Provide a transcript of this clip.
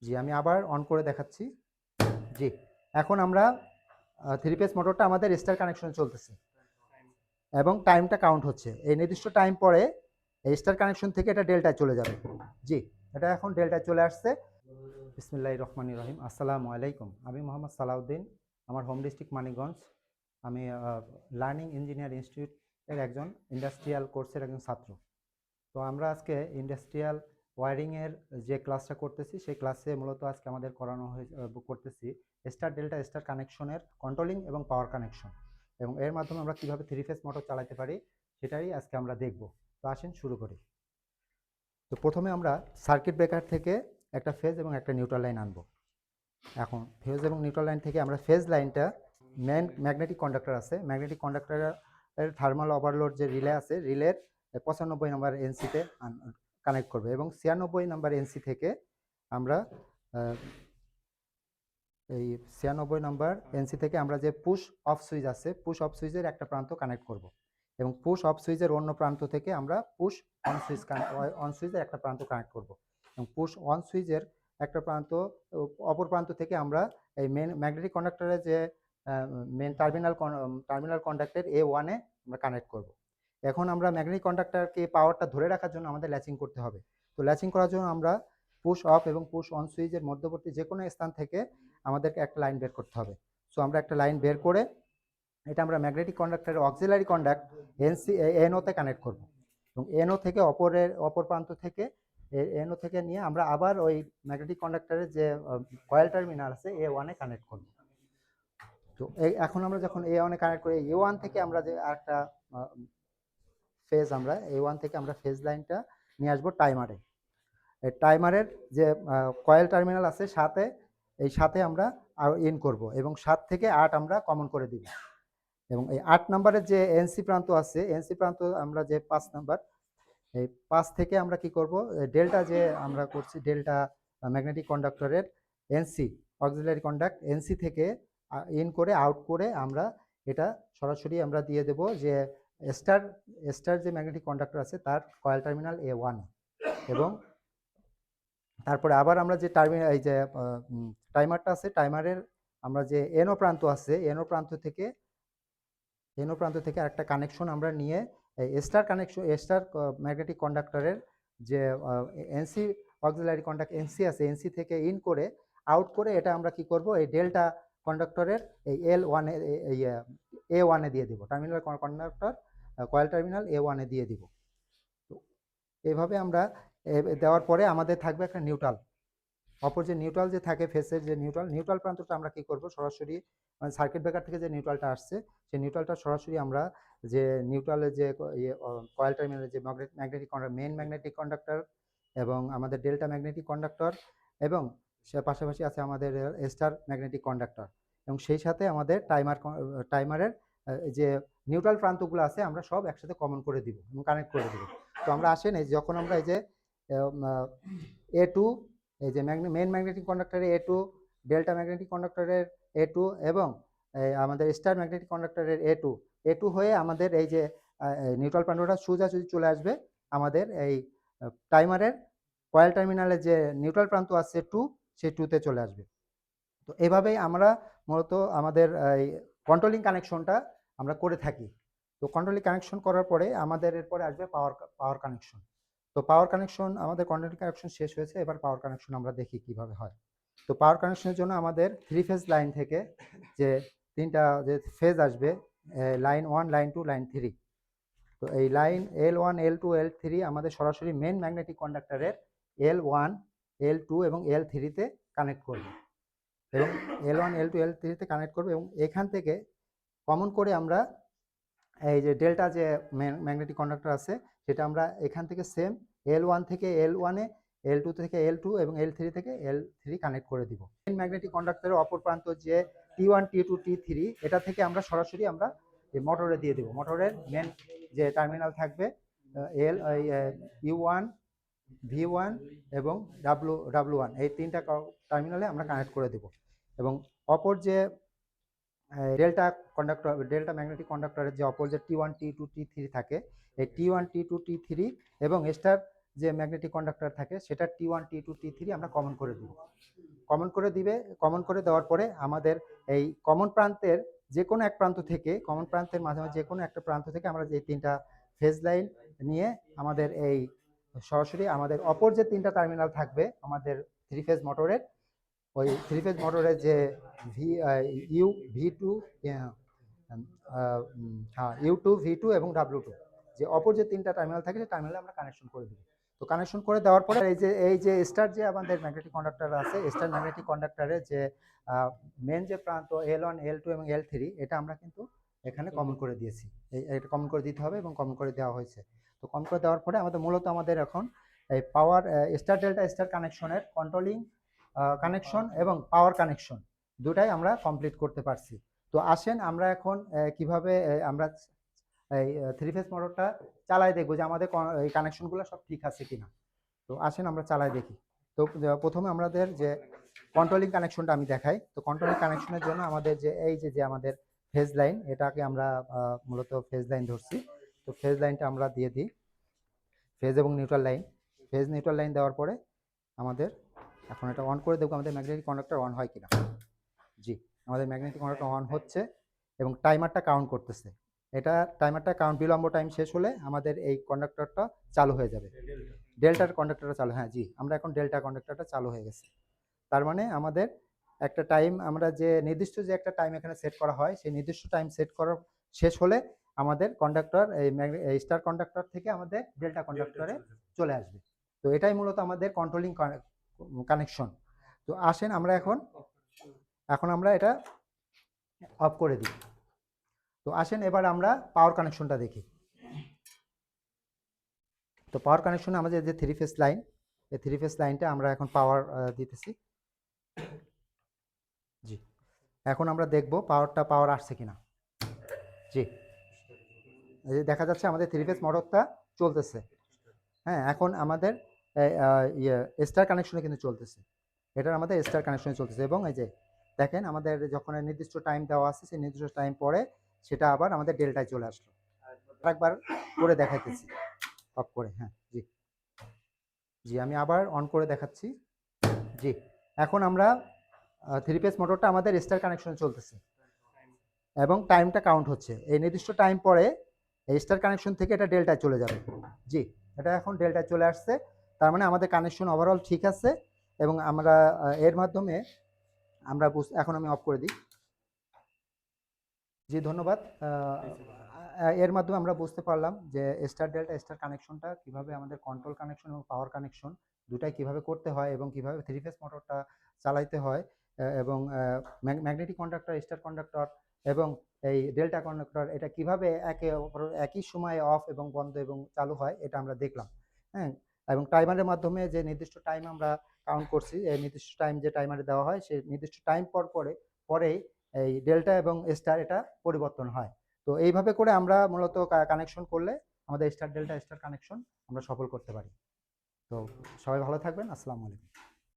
জি, আমি আবার অন করে দেখাচ্ছি। জি, এখন আমরা 3 পেজ মোটরটা আমাদের স্টার কানেকশনে চলতেছে এবং টাইমটা কাউন্ট হচ্ছে। এই নির্দিষ্ট টাইম পরে এই স্টার কানেকশন থেকে এটা ডেল্টায় চলে যাবে। জি, এটা এখন ডেল্টায় চলে আসছে। বিসমিল্লাহির রহমানির রহিম। আসসালামু আলাইকুম। আমি মোহাম্মদ সালাউদ্দিন। আমার হোম ডিস্ট্রিক্ট মানিকগঞ্জ। আমি লার্নিং ইঞ্জিনিয়ার ইনস্টিটিউটের একজন ইন্ডাস্ট্রিয়াল কোর্সের একজন ছাত্র। তো আমরা আজকে ইন্ডাস্ট্রিয়াল ওয়্যারিংয়ের যে ক্লাসটা করতেছি, সেই ক্লাসে মূলত আজকে আমাদের করানো করতেছি স্টার ডেল্টা স্টার কানেকশনের কন্ট্রোলিং এবং পাওয়ার কানেকশন, এবং এর মাধ্যমে আমরা কীভাবে 3 ফেজ মোটর চালাতে পারি সেটাই আজকে আমরা দেখব। তো আসেন শুরু করি। তো প্রথমে আমরা সার্কিট ব্রেকার থেকে একটা ফেজ এবং একটা নিউট্রাল লাইন আনবো। এখন ফেজ এবং নিউট্রাল লাইন থেকে আমরা ফেজ লাইনটা মেন ম্যাগনেটিক কন্ডাক্টর আছে, ম্যাগনেটিক কন্ডাক্টরের থার্মাল ওভারলোড যে রিলে আছে, রিলের 95 নম্বর এনসিতে কানেক্ট করবে, এবং 96 নম্বর এনসি থেকে আমরা এই 96 নম্বর এনসি থেকে আমরা যে পুশ অফ সুইচ আছে, পুশ অফ সুইচের একটা প্রান্ত কানেক্ট করব, এবং পুশ অফ সুইচের অন্য প্রান্ত থেকে আমরা পুশ অন সুইচ অন সুইচের একটা প্রান্ত কানেক্ট করব, এবং পুশ অন সুইচের একটা প্রান্ত অপর প্রান্ত থেকে আমরা এই মেন ম্যাগনেটিক কন্ডাক্টরের যে মেন টার্মিনাল কন্ডাক্টের A1-এ আমরা কানেক্ট করব। এখন আমরা ম্যাগনেটিক কন্ডাক্টরকে পাওয়ারটা ধরে রাখার জন্য আমাদের ল্যাচিং করতে হবে। তো ল্যাচিং করার জন্য আমরা পুশ অফ এবং পুশ অন সুইচের মধ্যবর্তী যে কোনো স্থান থেকে আমাদেরকে একটা লাইন বের করতে হবে। সো আমরা একটা লাইন বের করে এটা আমরা ম্যাগনেটিক কন্ডাক্টরের অক্সিলারি কন্ডাক্ট এনওতে কানেক্ট করব, এবং এনও থেকে অপর প্রান্ত থেকে এনও থেকে নিয়ে আমরা আবার ওই ম্যাগনেটিক কন্ডাক্টরের যে কয়েল টার্মিনাল আছে A1-এ কানেক্ট করব। তো এখন আমরা যখন A1-এ কানেক্ট করি, A1 থেকে আমরা যে একটা ফেজ আমরা A1 থেকে আমরা ফেজ লাইনটা নিয়ে আসবো টাইমারে। এই টাইমারের যে কয়েল টার্মিনাল আছে সাথে, এই সাথে আমরা ইন করব, এবং 7 থেকে 8 আমরা কমন করে দিব, এবং এই 8 নাম্বারের যে এনসি প্রান্ত আছে, এনসি প্রান্ত আমরা যে 5 নাম্বার, এই 5 থেকে আমরা কি করব, ডেল্টা যে আমরা করছি ডেল্টা ম্যাগনেটিক কন্ডাক্টরের এনসি অক্সিলারি কন্ডাক্ট এনসি থেকে ইন করে আউট করে আমরা এটা সরাসরি আমরা দিয়ে দেব যে স্টার স্টার যে ম্যাগনেটিক কন্ডাক্টর আছে তার কয়েল টার্মিনাল A1, এবং তারপরে আবার আমরা যে এই যে টাইমারটা আছে, টাইমারের আমরা যে এনও প্রান্ত আছে, এনও প্রান্ত থেকে একটা কানেকশন আমরা নিয়ে স্টার কানেকশন স্টার ম্যাগনেটিক কন্ডাক্টরের যে এনসি অক্সিলারি কন্ডাক্ট এনসি আছে, এনসি থেকে ইন করে আউট করে এটা আমরা কি করব, এই ডেল্টা কন্ডাক্টরের এই L1-এ এই A1-এ দিয়ে দিব, টার্মিনাল কন্ডাক্টর কয়েল টার্মিনাল A1-এ দিয়ে দিব। তো এভাবে আমরা দেওয়ার পরে আমাদের থাকবে একটা নিউট্রাল, অপর যে নিউট্রাল যে থাকে ফেসের যে নিউট্রাল প্রান্তটা আমরা কি করব, সরাসরি মানে সার্কিট ব্রেকার থেকে যে নিউট্রালটা আসছে সেই নিউট্রালটা সরাসরি আমরা যে নিউট্রালের যে কয়েল টার্মিনালের যে ম্যাগনেটিক মেন ম্যাগনেটিক কন্ডাক্টর এবং আমাদের ডেল্টা ম্যাগনেটিক কন্ডাক্টর, এবং সে পাশাপাশি আছে আমাদের স্টার ম্যাগনেটিক কন্ডাক্টর, এবং সেই সাথে আমাদের টাইমারের যে নিউট্রাল প্রান্তগুলো আছে আমরা সব একসাথে কমন করে দিব এবং কানেক্ট করে দিব। তো আমরা আসেন এই যখন আমরা এই যে A2, এই যে মেন ম্যাগনেটিক কন্ডাক্টরের A2, ডেল্টা ম্যাগনেটিক কন্ডাক্টরের A2, এবং আমাদের স্টার ম্যাগনেটিক কন্ডাক্টরের A2 হয়ে আমাদের এই যে নিউট্রাল প্রান্তটা সোজাসুজি চলে আসবে আমাদের এই টাইমারের কয়েল টার্মিনালের যে নিউট্রাল প্রান্ত আছে 2, সেই 2-তে চলে আসবে। তো এভাবেই আমরা মূলত আমাদের এই কন্ট্রোলিং কানেকশনটা আমরা করে থাকি। তো কন্ট্রোলিং কানেকশন করার পরে আমাদের এরপরে আসবে পাওয়ার কানেকশন। তো পাওয়ার কানেকশন আমাদের কন্ট্রোলিং কানেকশন শেষ হয়েছে, এবার পাওয়ার কানেকশন আমরা দেখি কিভাবে হয়। তো পাওয়ার কানেকশনের জন্য আমাদের 3 ফেজ লাইন থেকে যে 3টা যে ফেজ আসবে, লাইন 1, লাইন 2, লাইন 3। তো এই লাইন L1, L2, L3 আমাদের সরাসরি মেন ম্যাগনেটিক কন্ডাক্টরের L1, L2 এবং L3-তে কানেক্ট করবে, এবং L1, L2, L3-তে কানেক্ট করবে, এবং এখান থেকে কমন করে আমরা এই যে ডেল্টা যে ম্যাগনেটিক কন্ডাক্টর আছে সেটা আমরা এখান থেকে সেম L1 থেকে L1-এ, L2 থেকে L2 এবং L3 থেকে L3 কানেক্ট করে দিব। মেন ম্যাগনেটিক কন্ডাক্টরের অপর প্রান্ত যে T1, T2, T3, এটা থেকে আমরা সরাসরি আমরা মোটরে দিয়ে দেব। মোটরের মেন যে টার্মিনাল থাকবে U1, V1 এবং W1, এই 3টা টার্মিনালে আমরা কানেক্ট করে দেব, এবং অপর যে ডেল্টা ম্যাগনেটিক কন্ডাক্টরের যে অপর যে T1, T2, T3 থাকে, এই T1, T2, T3 এবং স্টার যে ম্যাগনেটিক কন্ডাক্টর থাকে সেটা T1 T2 T3 আমরা কমন করে দিব। কমন করে দেওয়ার পরে আমাদের এই কমন প্রান্তের যে কোনো এক প্রান্ত থেকে, কমন প্রান্তের মাঝামাঝি যে কোনো একটা প্রান্ত থেকে আমরা যে 3টা ফেজ লাইন নিয়ে আমাদের এই সরাসরি আমাদের অপর যে 3টা টার্মিনাল থাকবে আমাদের 3 ফেজ মোটরের, ওই 3 ফেজ মোটরের যে V2 U2 V2 এবং W2 যে অপর যে 3টা টার্মিনাল থাকে সেই টার্মিনালে আমরা কানেকশন করে দিব। তো কানেকশন করে দেওয়ার পরে এই যে স্টার যে আমাদের ম্যাগনেটিক কন্ডাক্টর আছে, স্টার ম্যাগনেটিক কন্ডাক্টরের যে মেন যে প্রান্ত L1 L2 এবং L3 এটা আমরা কিন্তু এখানে কমন করে দিয়েছি। এটা কমন করে দিতে হবে এবং কমন করে দেওয়া হয়েছে। তো কমন করে দেওয়ার পরে আমাদের এখন এই পাওয়ার স্টার ডেল্টা স্টার কানেকশনের কন্ট্রোলিং কানেকশন এবং পাওয়ার কানেকশন দুটাই আমরা কমপ্লিট করতে পারছি। তো আসেন আমরা এখন কিভাবে আমরা এই 3 ফেজ মোটরটা চালাই দেখবো যে আমাদের এই কানেকশনগুলো সব ঠিক আছে কিনা। তো আসেন আমরা চালাই দেখি। তো প্রথমে আমাদের যে কন্ট্রোলিং কানেকশনটা আমি দেখাই। তো কন্ট্রোলিং কানেকশনের জন্য আমাদের যে এই যে আমাদের ফেজ লাইন, এটাকে আমরা মূলত ফেজ লাইন ধরছি। তো ফেজ লাইনটা আমরা দিয়ে দিই, ফেজ এবং neutral line. Phase neutral line দেওয়ার পরে আমাদের এখন এটা অন করে দেখবো আমাদের ম্যাগনেটিক কন্ডাক্টর অন হয় কিনা। জি, আমাদের ম্যাগনেটিক কন্ডাক্টর অন হচ্ছে এবং টাইমারটা কাউন্ট করতেছে। এটা টাইমারটা কাউন্ট বিলম্ব টাইম শেষ হলে আমাদের এই কন্ডাক্টরটা চালু হয়ে যাবে। ডেল্টার কন্ডাক্টরটা চালু, হ্যাঁ জি, আমরা এখন ডেল্টা কন্ডাক্টরটা চালু হয়ে গেছে। তার মানে আমাদের একটা টাইম, আমরা যে নির্দিষ্ট যে একটা টাইম এখানে সেট করা হয় সেই নির্দিষ্ট টাইম সেট করার শেষ হলে আমাদের কন্ডাক্টর এই স্টার কন্ডাক্টর থেকে আমাদের ডেল্টা কন্ডাক্টরে চলে আসবে। তো এটাই মূলত আমাদের কন্ট্রোলিং কানেকশন। তো আসেন আমরা এখন আমরা এটা অফ করে দিই। তো আসেন এবার আমরা পাওয়ার কানেকশনটা দেখি। তো পাওয়ার কানেকশনে আমাদের যে 3 ফেজ লাইন, এই 3 ফেজ লাইনটা আমরা এখন পাওয়ার দিতেছি। জি, এখন আমরা দেখব পাওয়ার আসছে কিনা। জি, এই যে দেখা যাচ্ছে আমাদের 3 ফেজ মোটরটা চলতেছে। হ্যাঁ, এখন আমাদের স্টার কানেকশনে কিন্তু চলতেছে। এটা আমাদের স্টার কানেকশনে চলতেছে এবং এই যে দেখেন আমাদের যখন নির্দিষ্ট টাইম দেওয়া আছে সেই নির্দিষ্ট টাইম পরে সেটা আবার আমাদের ডেল্টায় চলে আসলো। আরেকবার করে দেখাইতেছি অফ করে। হ্যাঁ জি, জি আমি আবার অন করে দেখাচ্ছি। জি, এখন আমরা 3 ফেজ মোটরটা আমাদের স্টার কানেকশনে চলতেছে এবং টাইমটা কাউন্ট হচ্ছে। এই নির্দিষ্ট টাইম পরে এই স্টার কানেকশন থেকে এটা ডেল্টায় চলে যাবে। জি, এটা এখন ডেল্টায় চলে আসছে। তার মানে আমাদের কানেকশন ওভারঅল ঠিক আছে এবং আমরা এর মাধ্যমে আমরা এখন আমি অফ করে দিই। জি ধন্যবাদ। এর মাধ্যমে আমরা বুঝতে পারলাম যে স্টার ডেল্টা স্টার কানেকশনটা কিভাবে আমাদের কন্ট্রোল কানেকশন এবং পাওয়ার কানেকশন দুটাই কিভাবে করতে হয় এবং কিভাবে 3 ফেজ মোটরটা চালাইতে হয় এবং ম্যাগনেটিক কন্ডাক্টর, স্টার কন্ডাক্টর এবং এই ডেল্টা কন্ডাক্টর এটা কিভাবে একই সময়ে অফ এবং বন্ধ এবং চালু হয় এটা আমরা দেখলাম। হ্যাঁ, এবং টাইমারের মাধ্যমে যে নির্দিষ্ট টাইম আমরা কাউন্ট করছি, এই নির্দিষ্ট টাইম যে টাইমারে দেওয়া হয় সেই নির্দিষ্ট টাইম পরেই এই ডেল্টা এবং স্টার এটা পরিবর্তন হয়। তো এইভাবে করে আমরা মূলত কানেকশন করলে আমাদের স্টার ডেল্টা স্টার কানেকশন আমরা সফল করতে পারি। তো সবাই ভালো থাকবেন। আসসালামু আলাইকুম।